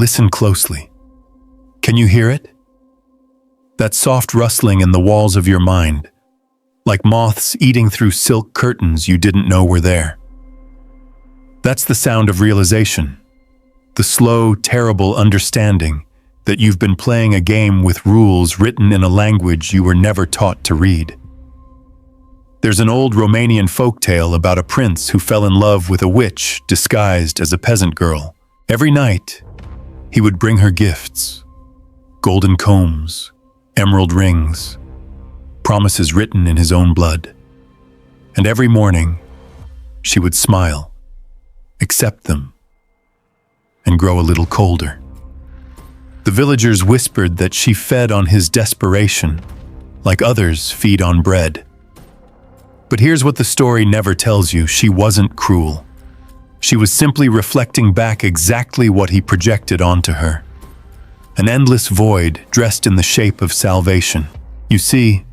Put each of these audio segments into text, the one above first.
Listen closely. Can you hear it? That soft rustling in the walls of your mind, like moths eating through silk curtains you didn't know were there. That's the sound of realization, the slow, terrible understanding that you've been playing a game with rules written in a language you were never taught to read. There's an old Romanian folktale about a prince who fell in love with a witch disguised as a peasant girl. Every night, he would bring her gifts, golden combs, emerald rings, promises written in his own blood. And every morning, she would smile, accept them, and grow a little colder. The villagers whispered that she fed on his desperation, like others feed on bread. But here's what the story never tells you: she wasn't cruel. She was simply reflecting back exactly what he projected onto her. An endless void dressed in the shape of salvation. You see,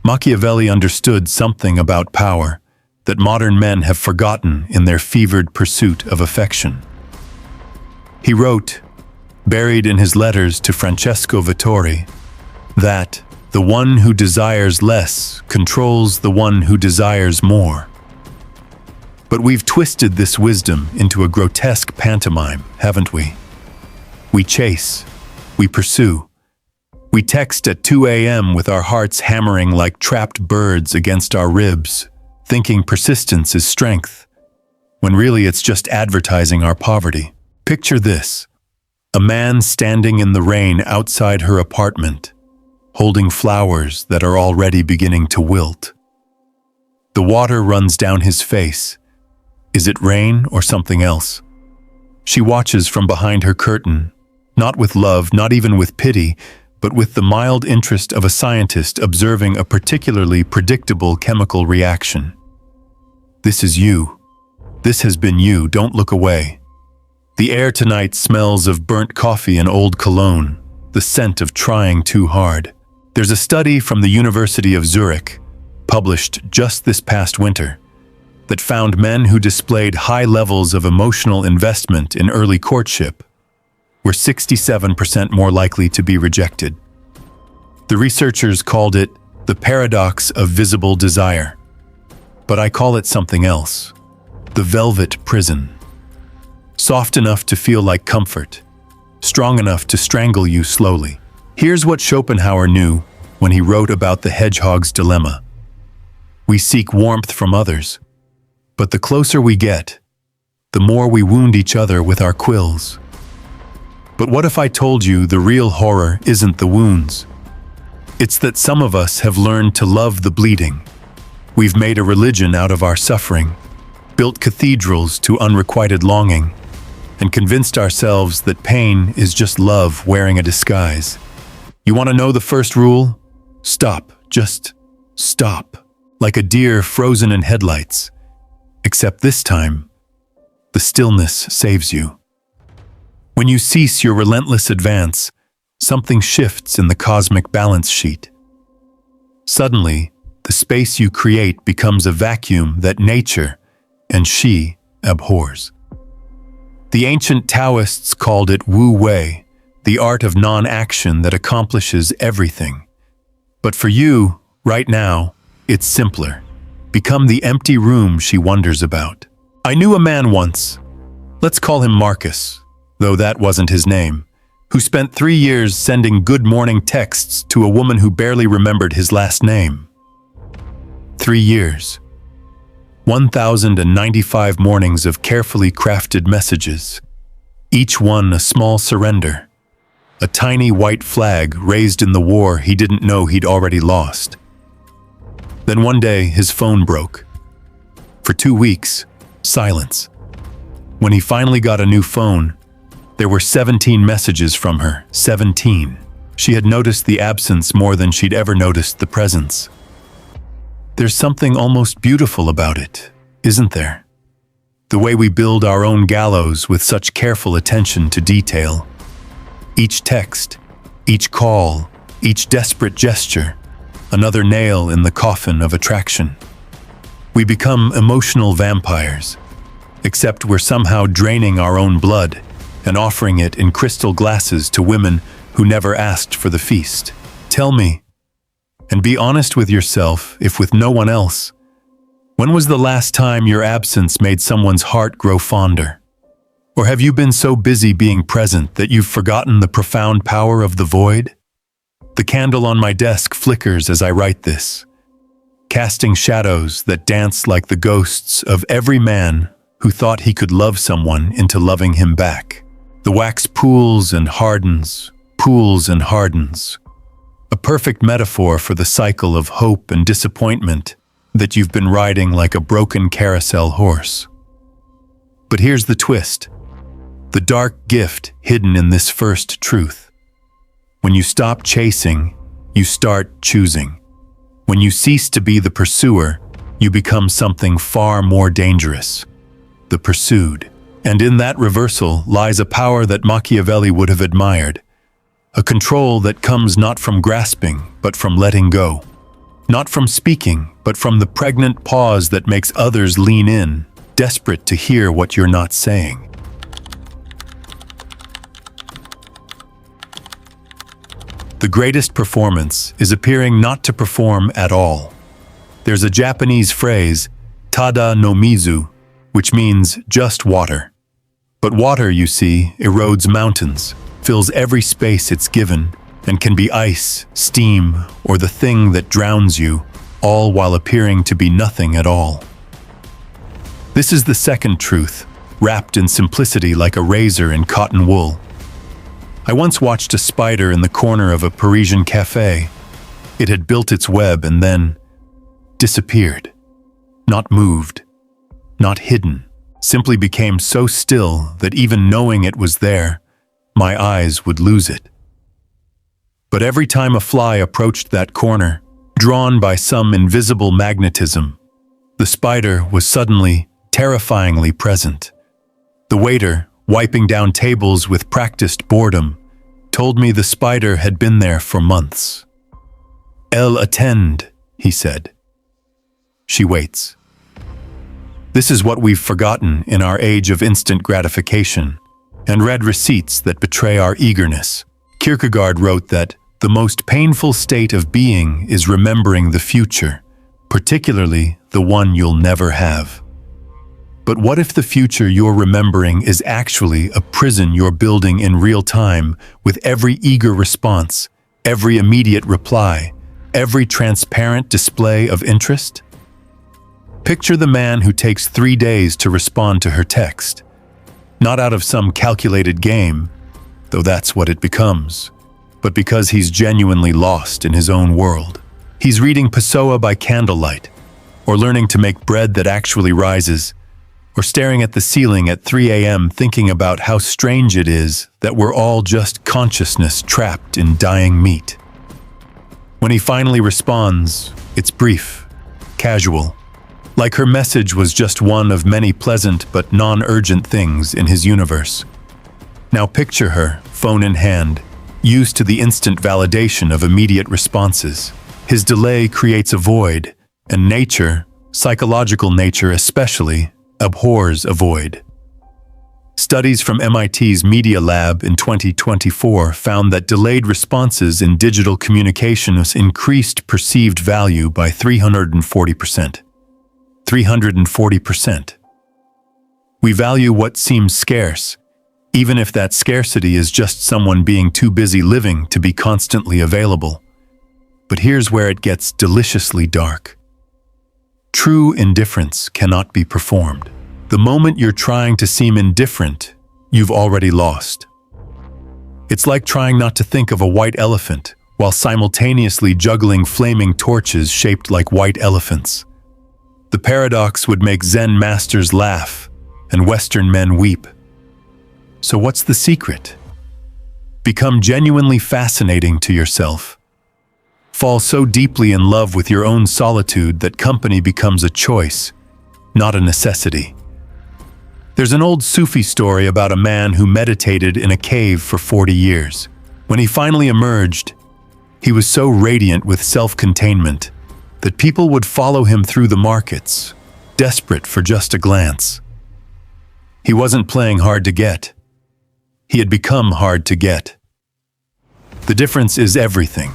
Machiavelli understood something about power that modern men have forgotten in their fevered pursuit of affection. He wrote, buried in his letters to Francesco Vittori, that the one who desires less controls the one who desires more. But we've twisted this wisdom into a grotesque pantomime, haven't we? We chase, we pursue, we text at 2 a.m. with our hearts hammering like trapped birds against our ribs, thinking persistence is strength, when really it's just advertising our poverty. Picture this: a man standing in the rain outside her apartment, holding flowers that are already beginning to wilt. The water runs down his face. Is it rain or something else? She watches from behind her curtain, not with love, not even with pity, but with the mild interest of a scientist observing a particularly predictable chemical reaction. This is you. This has been you. Don't look away. The air tonight smells of burnt coffee and old cologne, the scent of trying too hard. There's a study from the University of Zurich, published just this past winter, that found men who displayed high levels of emotional investment in early courtship were 67% more likely to be rejected. The researchers called it the paradox of visible desire, but I call it something else: the velvet prison. Soft enough to feel like comfort, strong enough to strangle you slowly. Here's what Schopenhauer knew when he wrote about the hedgehog's dilemma. We seek warmth from others, but the closer we get, the more we wound each other with our quills. But what if I told you the real horror isn't the wounds? It's that some of us have learned to love the bleeding. We've made a religion out of our suffering, built cathedrals to unrequited longing, and convinced ourselves that pain is just love wearing a disguise. You want to know the first rule? Stop. Just stop. Like a deer frozen in headlights. Except this time, the stillness saves you. When you cease your relentless advance, something shifts in the cosmic balance sheet. Suddenly, the space you create becomes a vacuum that nature, and she, abhors. The ancient Taoists called it Wu Wei, the art of non-action that accomplishes everything. But for you, right now, it's simpler. Become the empty room she wonders about. I knew a man once, let's call him Marcus, though that wasn't his name, who spent 3 years sending good morning texts to a woman who barely remembered his last name. 3 years. 1,095 mornings of carefully crafted messages, each one a small surrender, a tiny white flag raised in the war he didn't know he'd already lost. Then one day, his phone broke. For 2 weeks, silence. When he finally got a new phone, there were 17 messages from her. 17. She had noticed the absence more than she'd ever noticed the presence. There's something almost beautiful about it, isn't there? The way we build our own gallows with such careful attention to detail. Each text, each call, each desperate gesture, another nail in the coffin of attraction. We become emotional vampires, except we're somehow draining our own blood and offering it in crystal glasses to women who never asked for the feast. Tell me, and be honest with yourself, if with no one else, when was the last time your absence made someone's heart grow fonder? Or have you been so busy being present that you've forgotten the profound power of the void? The candle on my desk flickers as I write this, casting shadows that dance like the ghosts of every man who thought he could love someone into loving him back. The wax pools and hardens, a perfect metaphor for the cycle of hope and disappointment that you've been riding like a broken carousel horse. But here's the twist, the dark gift hidden in this first truth. When you stop chasing, you start choosing. When you cease to be the pursuer, you become something far more dangerous, the pursued. And in that reversal lies a power that Machiavelli would have admired, a control that comes not from grasping, but from letting go. Not from speaking, but from the pregnant pause that makes others lean in, desperate to hear what you're not saying. The greatest performance is appearing not to perform at all. There's a Japanese phrase, tada no mizu, which means just water. But water, you see, erodes mountains, fills every space it's given, and can be ice, steam, or the thing that drowns you, all while appearing to be nothing at all. This is the second truth, wrapped in simplicity like a razor in cotton wool. I once watched a spider in the corner of a Parisian cafe. It had built its web and then disappeared. Not moved, not hidden, simply became so still that even knowing it was there, my eyes would lose it. But every time a fly approached that corner, drawn by some invisible magnetism, the spider was suddenly, terrifyingly present. The waiter, wiping down tables with practiced boredom, told me the spider had been there for months. Elle attend, he said. She waits. This is what we've forgotten in our age of instant gratification and red receipts that betray our eagerness. Kierkegaard wrote that the most painful state of being is remembering the future, particularly the one you'll never have. But what if the future you're remembering is actually a prison you're building in real time, with every eager response, every immediate reply, every transparent display of interest? Picture the man who takes 3 days to respond to her text, not out of some calculated game, though that's what it becomes, but because he's genuinely lost in his own world. He's reading Pessoa by candlelight, or learning to make bread that actually rises, or staring at the ceiling at 3 a.m. thinking about how strange it is that we're all just consciousness trapped in dying meat. When he finally responds, it's brief, casual, like her message was just one of many pleasant but non-urgent things in his universe. Now picture her, phone in hand, used to the instant validation of immediate responses. His delay creates a void, and nature, psychological nature especially, abhors a void. Studies from MIT's Media Lab in 2024 found that delayed responses in digital communications increased perceived value by 340%. 340%. We value what seems scarce, even if that scarcity is just someone being too busy living to be constantly available. But here's where it gets deliciously dark. True indifference cannot be performed. The moment you're trying to seem indifferent, you've already lost. It's like trying not to think of a white elephant while simultaneously juggling flaming torches shaped like white elephants. The paradox would make Zen masters laugh and Western men weep. So what's the secret? Become genuinely fascinating to yourself. Fall so deeply in love with your own solitude that company becomes a choice, not a necessity. There's an old Sufi story about a man who meditated in a cave for 40 years. When he finally emerged, he was so radiant with self-containment that people would follow him through the markets, desperate for just a glance. He wasn't playing hard to get. He had become hard to get. The difference is everything.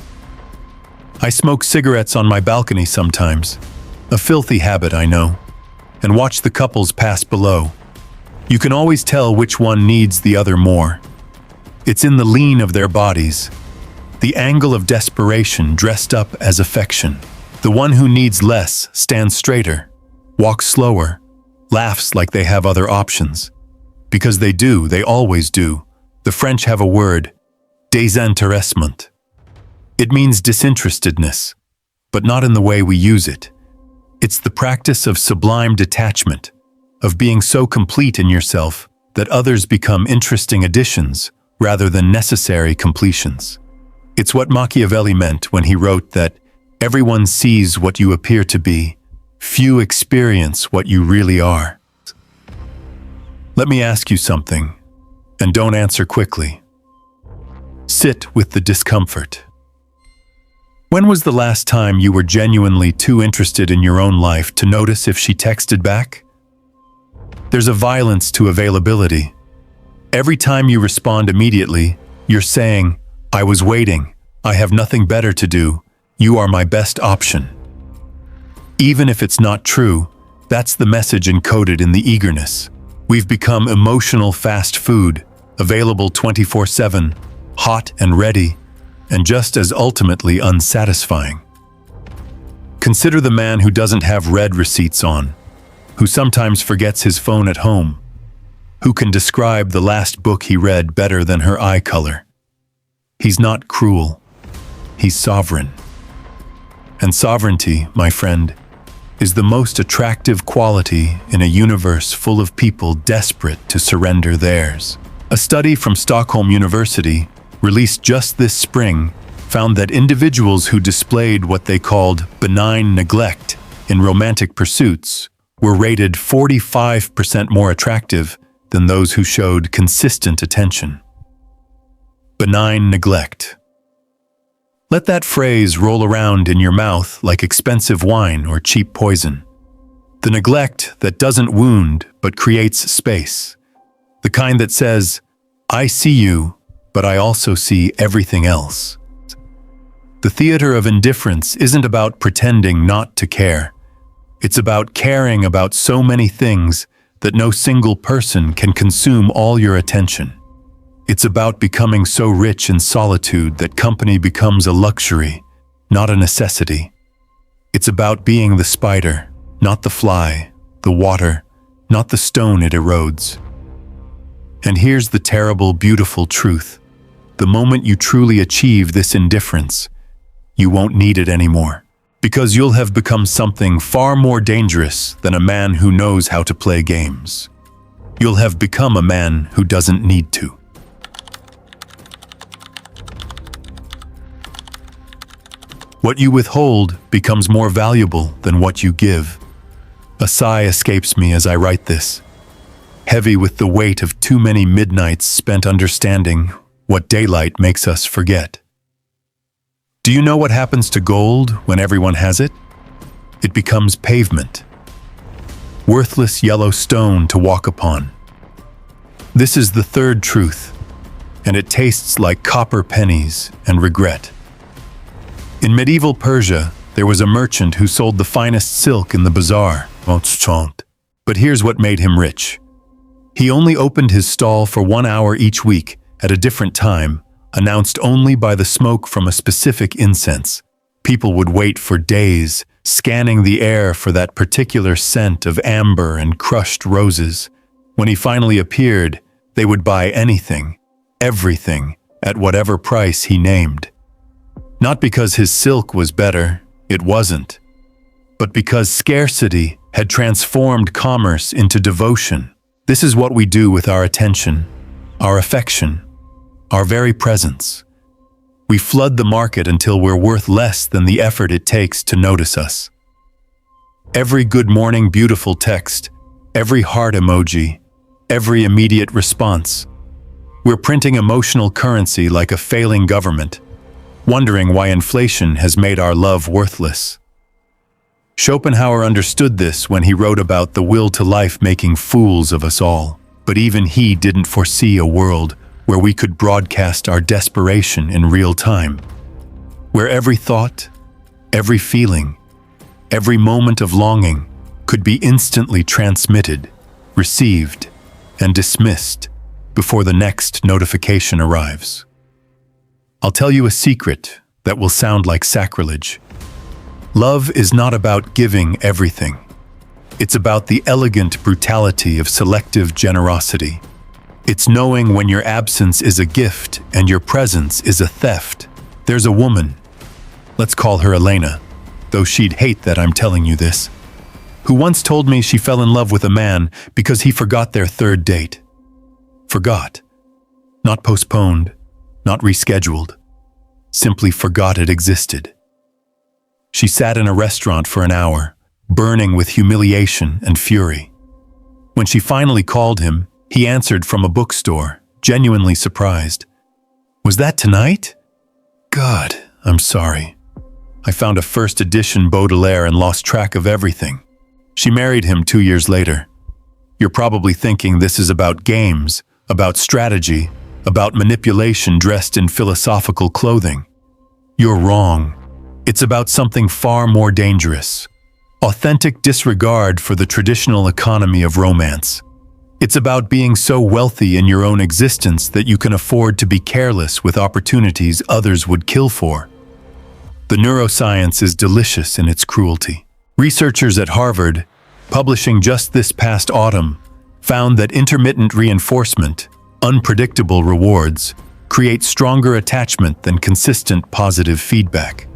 I smoke cigarettes on my balcony sometimes, a filthy habit, I know, and watch the couples pass below. You can always tell which one needs the other more. It's in the lean of their bodies, the angle of desperation dressed up as affection. The one who needs less stands straighter, walks slower, laughs like they have other options. Because they do, they always do. The French have a word, désintéressement. It means disinterestedness, but not in the way we use it. It's the practice of sublime detachment, of being so complete in yourself that others become interesting additions rather than necessary completions. It's what Machiavelli meant when he wrote that everyone sees what you appear to be, few experience what you really are. Let me ask you something, and don't answer quickly. Sit with the discomfort. When was the last time you were genuinely too interested in your own life to notice if she texted back? There's a violence to availability. Every time you respond immediately, you're saying, I was waiting, I have nothing better to do, you are my best option. Even if it's not true, that's the message encoded in the eagerness. We've become emotional fast food, available 24/7, hot and ready, and just as ultimately unsatisfying. Consider the man who doesn't have red receipts on, who sometimes forgets his phone at home, who can describe the last book he read better than her eye color. He's not cruel, he's sovereign. And sovereignty, my friend, is the most attractive quality in a universe full of people desperate to surrender theirs. A study from Stockholm University, released just this spring, found that individuals who displayed what they called benign neglect in romantic pursuits were rated 45% more attractive than those who showed consistent attention. Benign neglect. Let that phrase roll around in your mouth like expensive wine or cheap poison. The neglect that doesn't wound but creates space. The kind that says, I see you, but I also see everything else. The theater of indifference isn't about pretending not to care. It's about caring about so many things that no single person can consume all your attention. It's about becoming so rich in solitude that company becomes a luxury, not a necessity. It's about being the spider, not the fly, the water, not the stone it erodes. And here's the terrible, beautiful truth. The moment you truly achieve this indifference, you won't need it anymore, because you'll have become something far more dangerous than a man who knows how to play games. You'll have become a man who doesn't need to. What you withhold becomes more valuable than what you give. A sigh escapes me as I write this, heavy with the weight of too many midnights spent understanding what daylight makes us forget. Do you know what happens to gold when everyone has it? It becomes pavement. Worthless yellow stone to walk upon. This is the third truth, and it tastes like copper pennies and regret. In medieval Persia, there was a merchant who sold the finest silk in the bazaar, Outsmart. But here's what made him rich. He only opened his stall for 1 hour each week at a different time, announced only by the smoke from a specific incense. People would wait for days, scanning the air for that particular scent of amber and crushed roses. When he finally appeared, they would buy anything, everything, at whatever price he named. Not because his silk was better, it wasn't, but because scarcity had transformed commerce into devotion. This is what we do with our attention, our affection, our very presence. We flood the market until we're worth less than the effort it takes to notice us. Every good morning beautiful text, every heart emoji, every immediate response. We're printing emotional currency like a failing government, wondering why inflation has made our love worthless. Schopenhauer understood this when he wrote about the will to life making fools of us all, but even he didn't foresee a world where we could broadcast our desperation in real time, where every thought, every feeling, every moment of longing could be instantly transmitted, received, and dismissed before the next notification arrives. I'll tell you a secret that will sound like sacrilege. Love is not about giving everything. It's about the elegant brutality of selective generosity. It's knowing when your absence is a gift and your presence is a theft. There's a woman, let's call her Elena, though she'd hate that I'm telling you this, who once told me she fell in love with a man because he forgot their third date. Forgot. Not postponed, not rescheduled. Simply forgot it existed. She sat in a restaurant for an hour, burning with humiliation and fury. When she finally called him, he answered from a bookstore, genuinely surprised. "Was that tonight?" "God, I'm sorry. I found a first edition Baudelaire and lost track of everything." She married him 2 years later. You're probably thinking this is about games, about strategy, about manipulation dressed in philosophical clothing. You're wrong. It's about something far more dangerous. Authentic disregard for the traditional economy of romance. It's about being so wealthy in your own existence that you can afford to be careless with opportunities others would kill for. The neuroscience is delicious in its cruelty. Researchers at Harvard, publishing just this past autumn, found that intermittent reinforcement, unpredictable rewards, create stronger attachment than consistent positive feedback.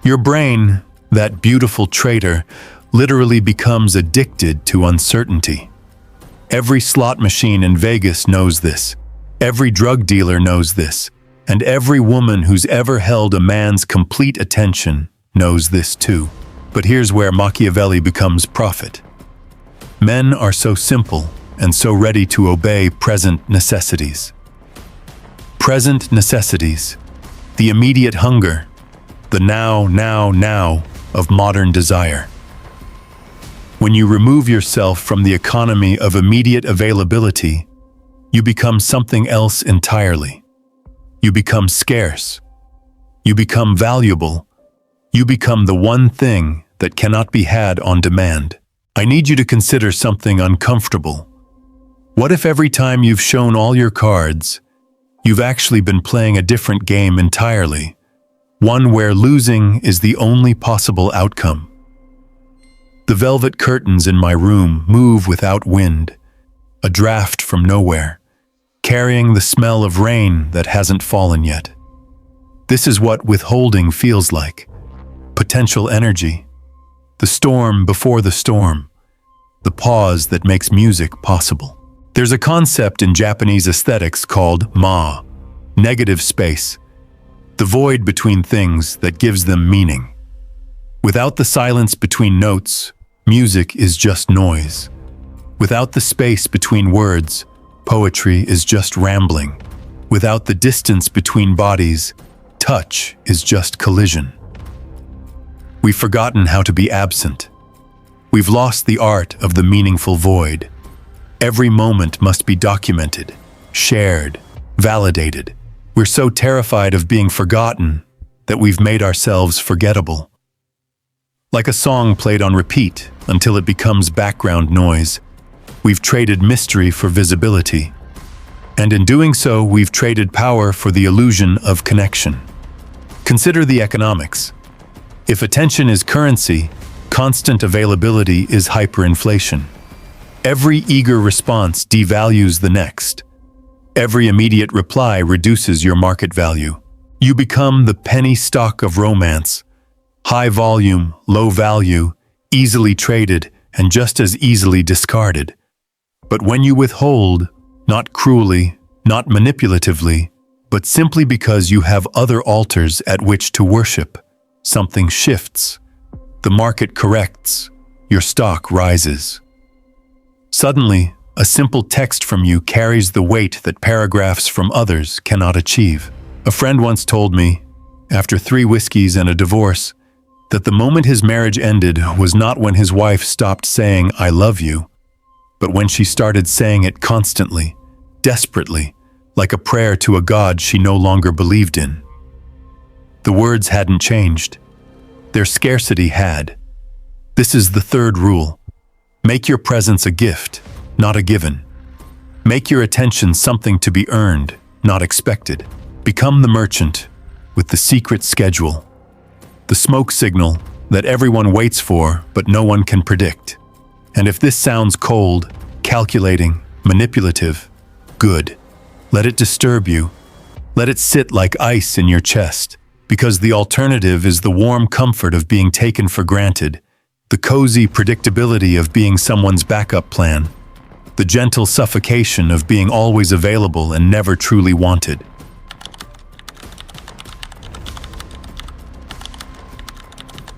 Your brain, that beautiful traitor, literally becomes addicted to uncertainty. Every slot machine in Vegas knows this. Every drug dealer knows this. And every woman who's ever held a man's complete attention knows this too. But here's where Machiavelli becomes prophet. Men are so simple and so ready to obey present necessities. Present necessities, the immediate hunger, the now of modern desire. When you remove yourself from the economy of immediate availability, you become something else entirely. You become scarce. You become valuable. You become the one thing that cannot be had on demand. I need you to consider something uncomfortable. What if every time you've shown all your cards, you've actually been playing a different game entirely, one where losing is the only possible outcome? The velvet curtains in my room move without wind, a draft from nowhere, carrying the smell of rain that hasn't fallen yet. This is what withholding feels like. Potential energy. The storm before the storm. The pause that makes music possible. There's a concept in Japanese aesthetics called ma, negative space, the void between things that gives them meaning. Without the silence between notes, music is just noise. Without the space between words, poetry is just rambling. Without the distance between bodies, touch is just collision. We've forgotten how to be absent. We've lost the art of the meaningful void. Every moment must be documented, shared, validated. We're so terrified of being forgotten that we've made ourselves forgettable. Like a song played on repeat until it becomes background noise, we've traded mystery for visibility. And in doing so, we've traded power for the illusion of connection. Consider the economics. If attention is currency, constant availability is hyperinflation. Every eager response devalues the next. Every immediate reply reduces your market value. You become the penny stock of romance. High volume, low value, easily traded, and just as easily discarded. But when you withhold, not cruelly, not manipulatively, but simply because you have other altars at which to worship, something shifts. The market corrects. Your stock rises. Suddenly, a simple text from you carries the weight that paragraphs from others cannot achieve. A friend once told me, after 3 whiskeys and a divorce, that the moment his marriage ended was not when his wife stopped saying, "I love you," but when she started saying it constantly, desperately, like a prayer to a god she no longer believed in. The words hadn't changed. Their scarcity had. This is the third rule. Make your presence a gift, not a given. Make your attention something to be earned, not expected. Become the merchant with the secret schedule, the smoke signal that everyone waits for but no one can predict. And if this sounds cold, calculating, manipulative, good. Let it disturb you. Let it sit like ice in your chest, because the alternative is the warm comfort of being taken for granted, the cozy predictability of being someone's backup plan, the gentle suffocation of being always available and never truly wanted.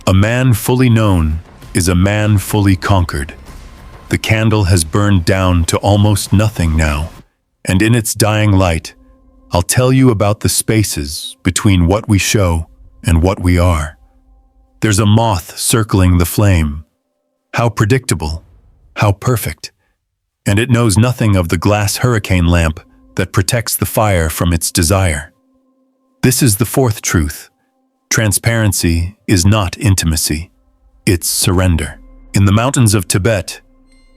A man fully known is a man fully conquered. The candle has burned down to almost nothing now, and in its dying light, I'll tell you about the spaces between what we show and what we are. There's a moth circling the flame. How predictable, how perfect. And it knows nothing of the glass hurricane lamp that protects the fire from its desire. This is the fourth truth. Transparency is not intimacy. It's surrender. In the mountains of Tibet,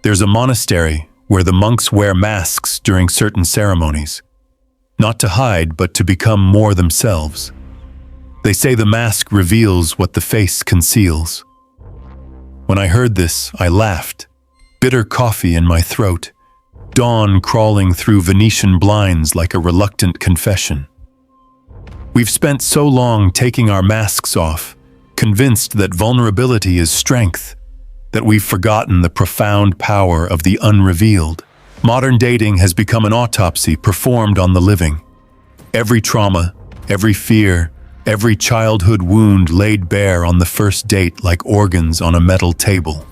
there's a monastery where the monks wear masks during certain ceremonies, not to hide, but to become more themselves. They say the mask reveals what the face conceals. When I heard this, I laughed, bitter coffee in my throat, dawn crawling through Venetian blinds like a reluctant confession. We've spent so long taking our masks off, convinced that vulnerability is strength, that we've forgotten the profound power of the unrevealed. Modern dating has become an autopsy performed on the living. Every trauma, every fear, every childhood wound laid bare on the first date like organs on a metal table.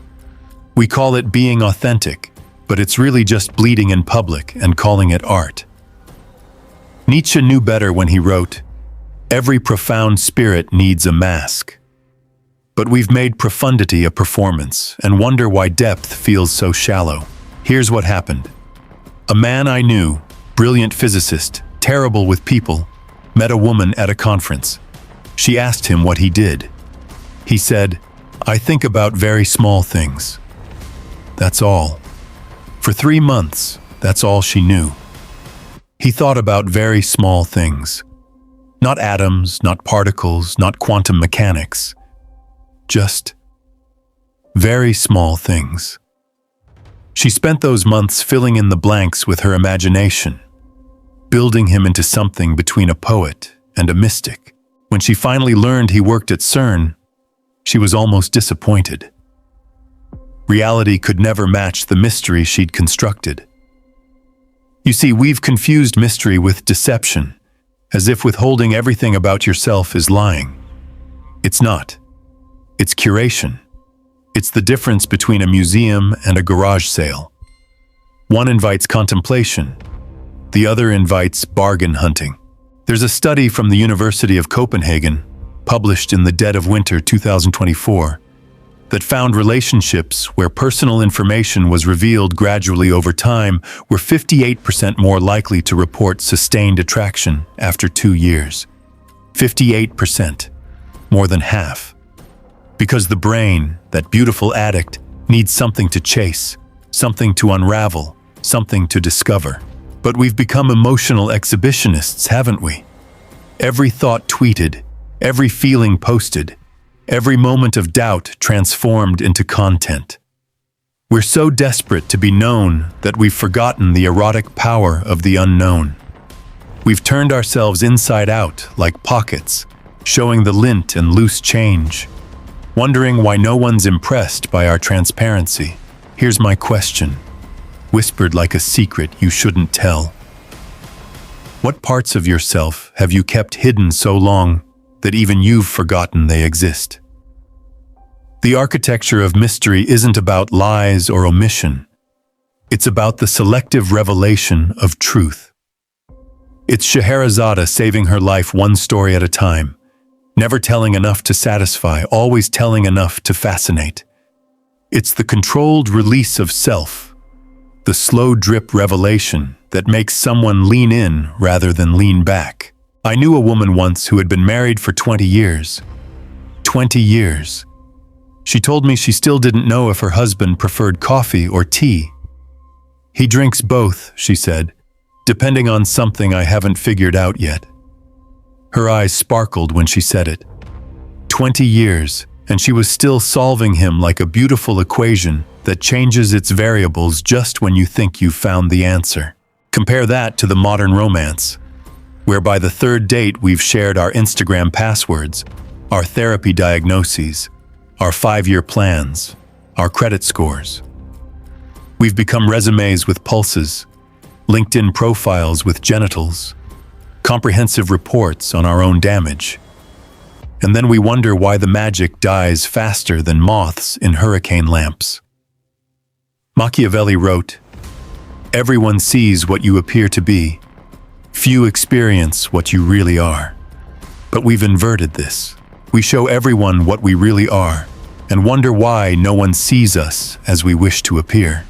We call it being authentic, but it's really just bleeding in public and calling it art. Nietzsche knew better when he wrote, "Every profound spirit needs a mask." But we've made profundity a performance and wonder why depth feels so shallow. Here's what happened. A man I knew, brilliant physicist, terrible with people, met a woman at a conference. She asked him what he did. He said, "I think about very small things." That's all. For 3 months, that's all she knew. He thought about very small things. Not atoms, not particles, not quantum mechanics. Just very small things. She spent those months filling in the blanks with her imagination, building him into something between a poet and a mystic. When she finally learned he worked at CERN, she was almost disappointed. Reality could never match the mystery she'd constructed. You see, we've confused mystery with deception, as if withholding everything about yourself is lying. It's not. It's curation. It's the difference between a museum and a garage sale. One invites contemplation. The other invites bargain hunting. There's a study from the University of Copenhagen, published in the dead of winter 2024, that found relationships where personal information was revealed gradually over time were 58% more likely to report sustained attraction after 2 years. 58%, more than half. Because the brain, that beautiful addict, needs something to chase, something to unravel, something to discover. But we've become emotional exhibitionists, haven't we? Every thought tweeted, every feeling posted, every moment of doubt transformed into content. We're so desperate to be known that we've forgotten the erotic power of the unknown. We've turned ourselves inside out like pockets, showing the lint and loose change, wondering why no one's impressed by our transparency. Here's my question, whispered like a secret you shouldn't tell. What parts of yourself have you kept hidden so long that even you've forgotten they exist? The architecture of mystery isn't about lies or omission. It's about the selective revelation of truth. It's Scheherazade saving her life one story at a time, never telling enough to satisfy, always telling enough to fascinate. It's the controlled release of self, The slow drip revelation that makes someone lean in rather than lean back. I knew a woman once who had been married for 20 years. 20 years. She told me she still didn't know if her husband preferred coffee or tea. He drinks both, she said, depending on something I haven't figured out yet. Her eyes sparkled when she said it. 20 years, and she was still solving him like a beautiful equation that changes its variables just when you think you've found the answer. Compare that to the modern romance, where by the third date we've shared our Instagram passwords, our therapy diagnoses, our 5-year plans, our credit scores. We've become resumes with pulses, LinkedIn profiles with genitals, comprehensive reports on our own damage. And then we wonder why the magic dies faster than moths in hurricane lamps. Machiavelli wrote, "Everyone sees what you appear to be. Few experience what you really are." But we've inverted this. We show everyone what we really are and wonder why no one sees us as we wish to appear.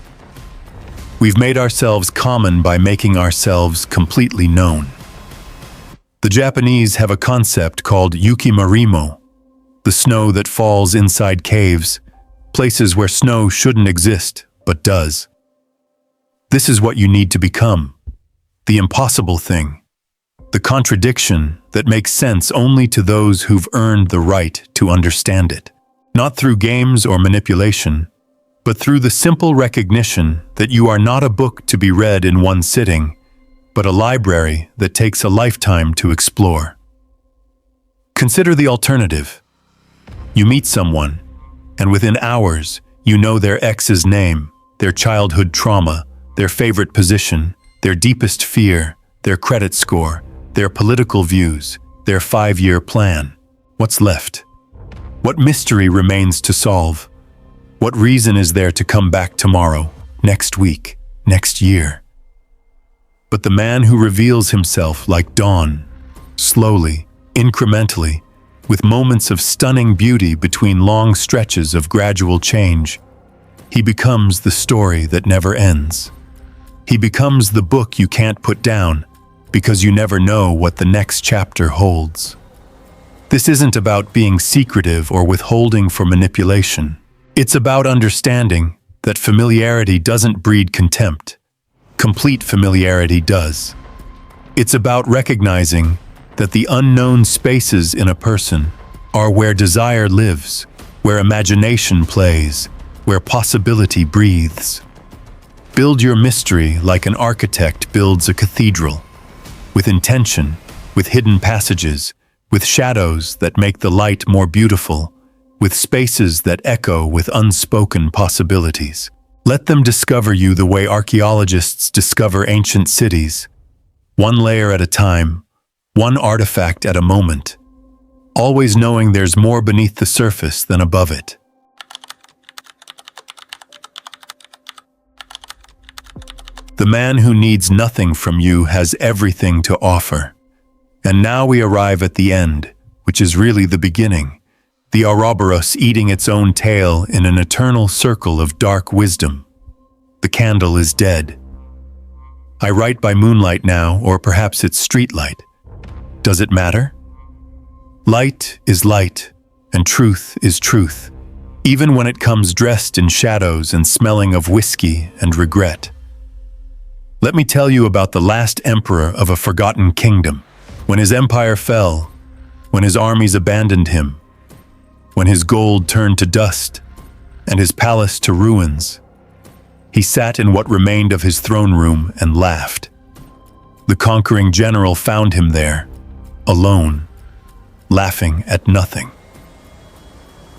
We've made ourselves common by making ourselves completely known. The Japanese have a concept called yukimarimo, the snow that falls inside caves, places where snow shouldn't exist, but does. This is what you need to become. The impossible thing. The contradiction that makes sense only to those who've earned the right to understand it. Not through games or manipulation, but through the simple recognition that you are not a book to be read in one sitting, but a library that takes a lifetime to explore. Consider the alternative. You meet someone, and within hours, you know their ex's name, their childhood trauma, their favorite position, their deepest fear, their credit score, their political views, their 5-year plan. What's left? What mystery remains to solve? What reason is there to come back tomorrow, next week, next year? But the man who reveals himself like dawn, slowly, incrementally, with moments of stunning beauty between long stretches of gradual change, he becomes the story that never ends. He becomes the book you can't put down because you never know what the next chapter holds. This isn't about being secretive or withholding for manipulation. It's about understanding that familiarity doesn't breed contempt. Complete familiarity does. It's about recognizing that the unknown spaces in a person are where desire lives, where imagination plays, where possibility breathes. Build your mystery like an architect builds a cathedral, with intention, with hidden passages, with shadows that make the light more beautiful, with spaces that echo with unspoken possibilities. Let them discover you the way archaeologists discover ancient cities, one layer at a time, one artifact at a moment, always knowing there's more beneath the surface than above it. The man who needs nothing from you has everything to offer. And now we arrive at the end, which is really the beginning, the Ouroboros eating its own tail in an eternal circle of dark wisdom. The candle is dead. I write by moonlight now, or perhaps it's streetlight. Does it matter? Light is light, and truth is truth, even when it comes dressed in shadows and smelling of whiskey and regret. Let me tell you about the last emperor of a forgotten kingdom. When his empire fell, when his armies abandoned him, when his gold turned to dust and his palace to ruins, he sat in what remained of his throne room and laughed. The conquering general found him there, alone, laughing at nothing.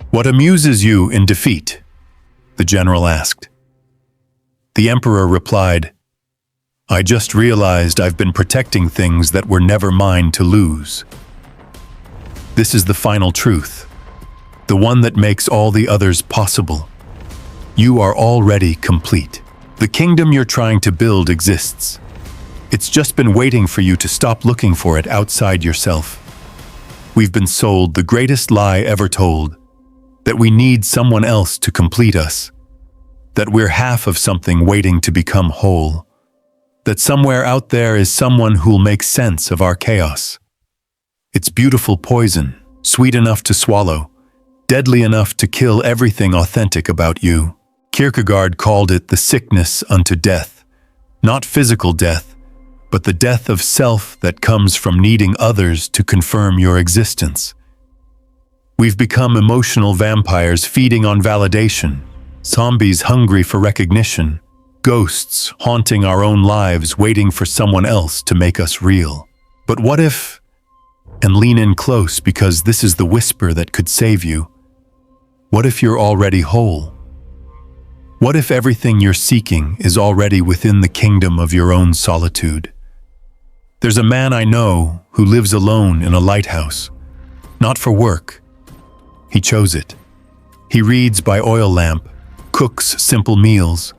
"What amuses you in defeat?" the general asked. The emperor replied, "I just realized I've been protecting things that were never mine to lose." This is the final truth, the one that makes all the others possible. You are already complete. The kingdom you're trying to build exists. It's just been waiting for you to stop looking for it outside yourself. We've been sold the greatest lie ever told, that we need someone else to complete us. that we're half of something waiting to become whole, that somewhere out there is someone who'll make sense of our chaos. It's beautiful poison, sweet enough to swallow, deadly enough to kill everything authentic about you. Kierkegaard called it the sickness unto death, not physical death, but the death of self that comes from needing others to confirm your existence. We've become emotional vampires feeding on validation, zombies hungry for recognition, ghosts haunting our own lives waiting for someone else to make us real. But what if, and lean in close because this is the whisper that could save you, what if you're already whole? What if everything you're seeking is already within the kingdom of your own solitude? There's a man I know who lives alone in a lighthouse, not for work. He chose it. He reads by oil lamp, cooks simple meals,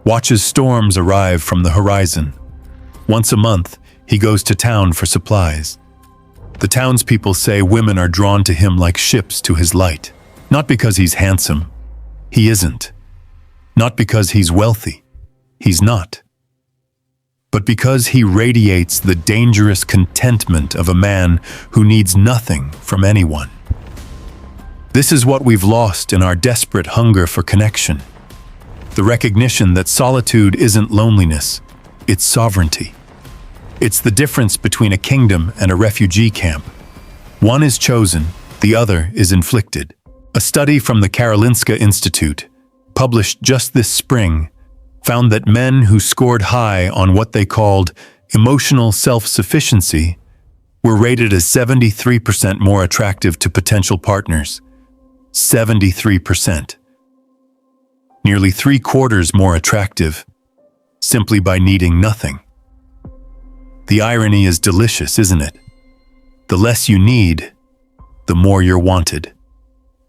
watches storms arrive from the horizon. Once a month, he goes to town for supplies. The townspeople say women are drawn to him like ships to his light. Not because he's handsome. He isn't. Not because he's wealthy. He's not. But because he radiates the dangerous contentment of a man who needs nothing from anyone. This is what we've lost in our desperate hunger for connection. The recognition that solitude isn't loneliness, it's sovereignty. It's the difference between a kingdom and a refugee camp. One is chosen, the other is inflicted. A study from the Karolinska Institute, published just this spring, found that men who scored high on what they called emotional self-sufficiency were rated as 73% more attractive to potential partners. 73%. Nearly 3/4 more attractive, simply by needing nothing. The irony is delicious, isn't it? The less you need, the more you're wanted.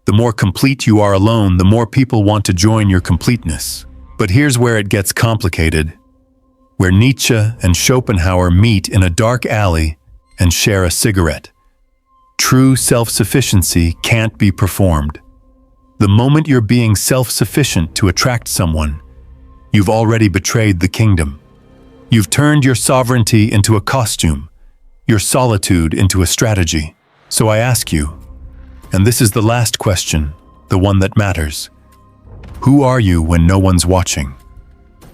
The more complete you are alone, the more people want to join your completeness. But here's where it gets complicated, where Nietzsche and Schopenhauer meet in a dark alley and share a cigarette. True self-sufficiency can't be performed. The moment you're being self-sufficient to attract someone, you've already betrayed the kingdom. You've turned your sovereignty into a costume, your solitude into a strategy. So I ask you, and this is the last question, the one that matters. Who are you when no one's watching?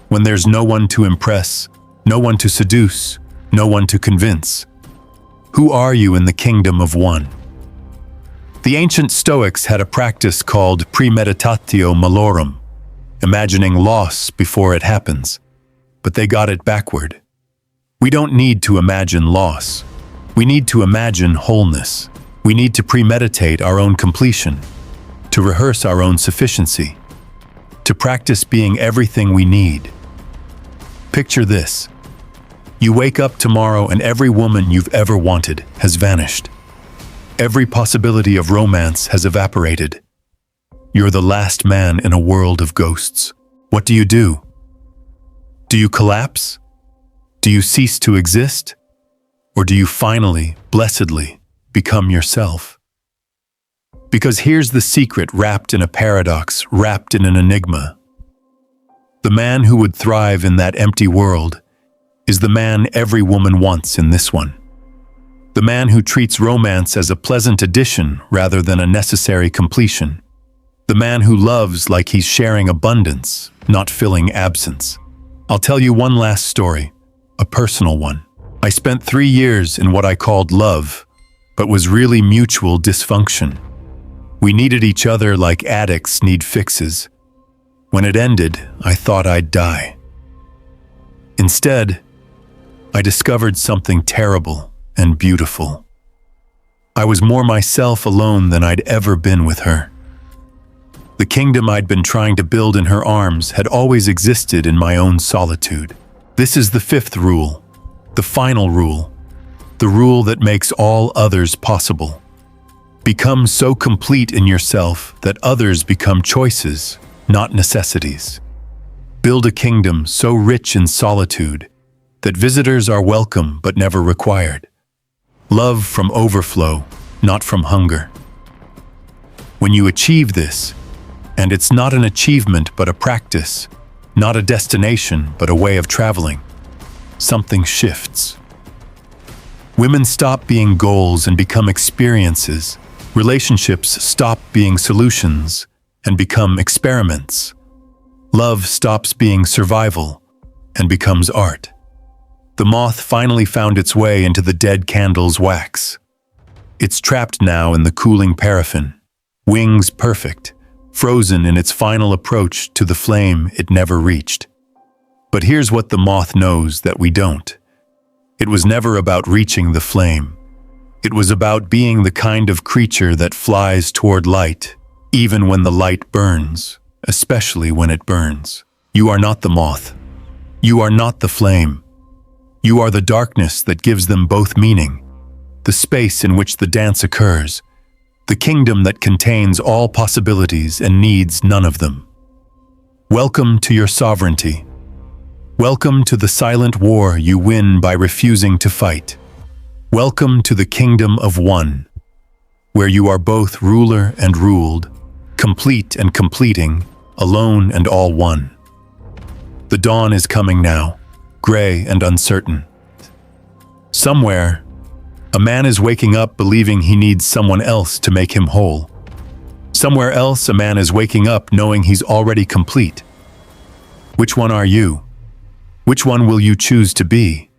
When there's no one to impress, no one to seduce, no one to convince? Who are you in the kingdom of one? The ancient Stoics had a practice called premeditatio malorum, imagining loss before it happens. But they got it backward. We don't need to imagine loss. We need to imagine wholeness. We need to premeditate our own completion, to rehearse our own sufficiency, to practice being everything we need. Picture this. You wake up tomorrow and every woman you've ever wanted has vanished. Every possibility of romance has evaporated. You're the last man in a world of ghosts. What do you do? Do you collapse? Do you cease to exist? Or do you finally, blessedly, become yourself? Because here's the secret wrapped in a paradox, wrapped in an enigma. The man who would thrive in that empty world is the man every woman wants in this one. The man who treats romance as a pleasant addition rather than a necessary completion. The man who loves like he's sharing abundance, not filling absence. I'll tell you one last story, a personal one. I spent 3 years in what I called love, but was really mutual dysfunction. We needed each other like addicts need fixes. When it ended, I thought I'd die. Instead, I discovered something terrible and beautiful. I was more myself alone than I'd ever been with her. The kingdom I'd been trying to build in her arms had always existed in my own solitude. This is the 5th rule, the final rule, the rule that makes all others possible. Become so complete in yourself that others become choices, not necessities. Build a kingdom so rich in solitude that visitors are welcome but never required. Love from overflow, not from hunger. When you achieve this, And it's not an achievement but a practice, not a destination but a way of traveling. Something shifts. Women stop being goals and become experiences. Relationships stop being solutions and become experiments. Love stops being survival and becomes art. The moth finally found its way into the dead candle's wax. It's trapped now in the cooling paraffin, wings perfect, frozen in its final approach to the flame it never reached. But here's what the moth knows that we don't. It was never about reaching the flame. It was about being the kind of creature that flies toward light, even when the light burns, especially when it burns. You are not the moth. You are not the flame. You are the darkness that gives them both meaning, the space in which the dance occurs, the kingdom that contains all possibilities and needs none of them. Welcome to your sovereignty. Welcome to the silent war you win by refusing to fight. Welcome to the kingdom of one, where you are both ruler and ruled, complete and completing, alone and all one. The dawn is coming now, gray and uncertain. Somewhere, a man is waking up believing he needs someone else to make him whole. Somewhere else, a man is waking up knowing he's already complete. Which one are you? Which one will you choose to be?